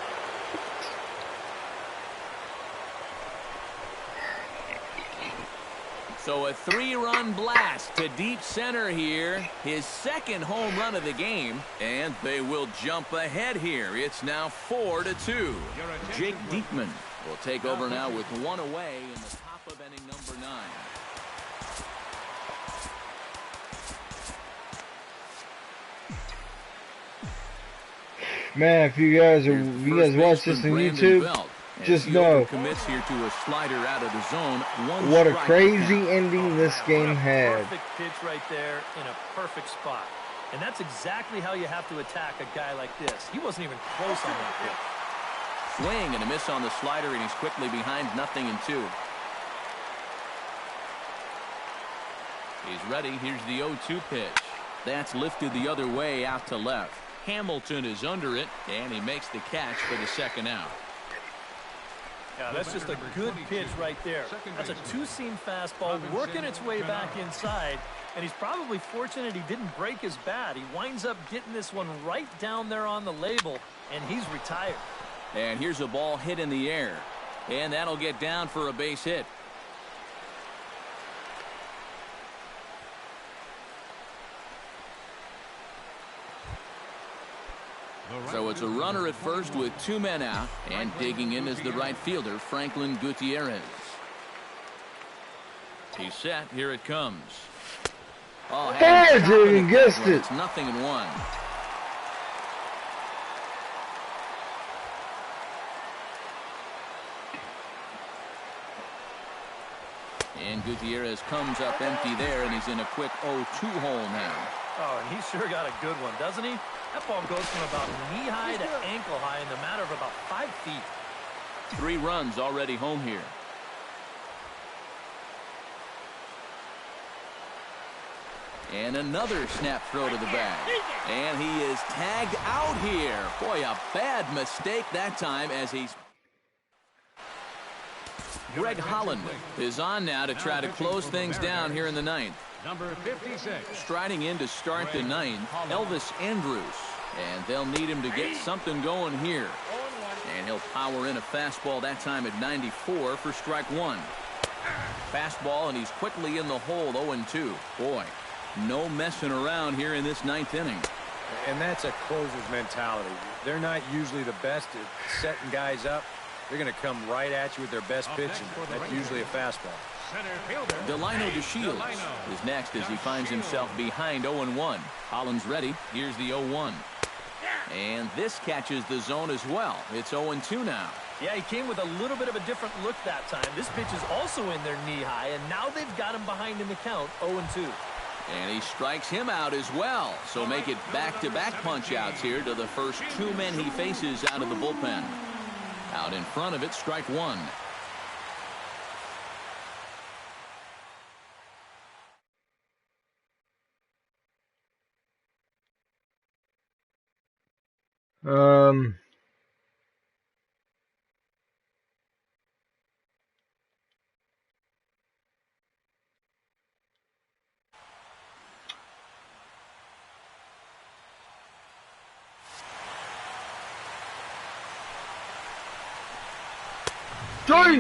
Speaker 2: So a 3-run blast to deep center here. His 2nd home run of the game. And they will jump ahead here. It's now 4-2. Jake Diekman will take over now with 1 away in the top of inning number 9.
Speaker 1: Man, if you guys watch this on YouTube, Just
Speaker 2: he
Speaker 1: know
Speaker 2: commits here to a slider out of the zone.
Speaker 1: what a crazy ending this game had.
Speaker 3: Perfect pitch right there in a perfect spot. And that's exactly how you have to attack a guy like this. He wasn't even close on that pitch.
Speaker 2: Swing and a miss on the slider, and he's quickly behind 0-2. He's ready. Here's the 0-2 pitch. That's lifted the other way out to left. Hamilton is under it, and he makes the catch for the second out.
Speaker 3: Yeah, that's just a good pitch right there. That's a two-seam fastball working its way back inside, and he's probably fortunate he didn't break his bat. He winds up getting this one right down there on the label, and he's retired.
Speaker 2: And here's a ball hit in the air, and that'll get down for a base hit. So it's a runner at first with 2 men out, and digging in is the right fielder, Franklin Gutierrez. He's set. Here it comes. Oh,
Speaker 1: Jimmy guessed it.
Speaker 2: It's 0-1. And Gutierrez comes up empty there, and he's in a quick 0-2 hole now.
Speaker 3: Oh, and he sure got a good one, doesn't he? That ball goes from about knee-high to ankle-high in the matter of about 5 feet.
Speaker 2: 3 runs already home here. And another snap throw to the bag. And he is tagged out here. Boy, a bad mistake that time as he's... Greg Holland is on now to try to close things down here in the 9th.
Speaker 6: Number 56.
Speaker 2: Striding in to start the 9th, Elvis Andrus. And they'll need him to get something going here. And he'll power in a fastball that time at 94 for strike 1. Fastball, and he's quickly in the hole, 0-2. Boy, no messing around here in this 9th inning.
Speaker 5: And that's a closer's mentality. They're not usually the best at setting guys up. They're going to come right at you with their best pitch, and that's usually a fastball.
Speaker 6: Center fielder.
Speaker 2: Delino DeShields is next as he finds himself behind 0-1. Holland's ready. Here's the 0-1. And this catches the zone as well. It's 0-2 now.
Speaker 3: Yeah, he came with a little bit of a different look that time. This pitch is also in their knee-high, and now they've got him behind in the count, 0-2.
Speaker 2: And he strikes him out as well. So make it back-to-back punch-outs here to the first 2 men he faces out of the bullpen. Out in front of it, strike 1.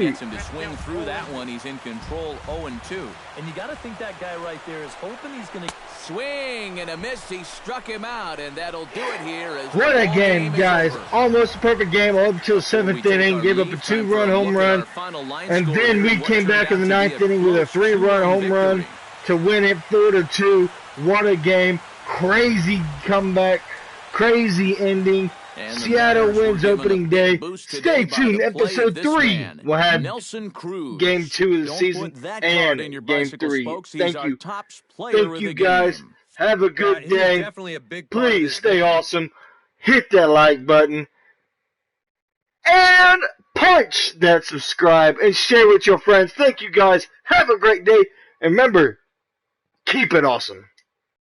Speaker 2: Gets him to swing through that one. He's in control, 0-2.
Speaker 3: And you got to think that guy right there is hoping he's going to
Speaker 2: swing and a miss. He struck him out, and that'll do it here. As
Speaker 1: what a game, guys. Almost a perfect game up until 7th inning. Gave up a 2-run home run. And then we came back in the 9th inning with a 3-run home run to win it 4-2. What a game. Crazy comeback. Crazy ending. Seattle wins opening day. Stay tuned. Episode 3 will have
Speaker 2: Nelson Cruz.
Speaker 1: Game 2 of the season and Game 3. Thank you. Thank you, guys. Have a good day. Please stay awesome. Hit that like button. And punch that subscribe and share with your friends. Thank you, guys. Have a great day. And remember, keep it awesome.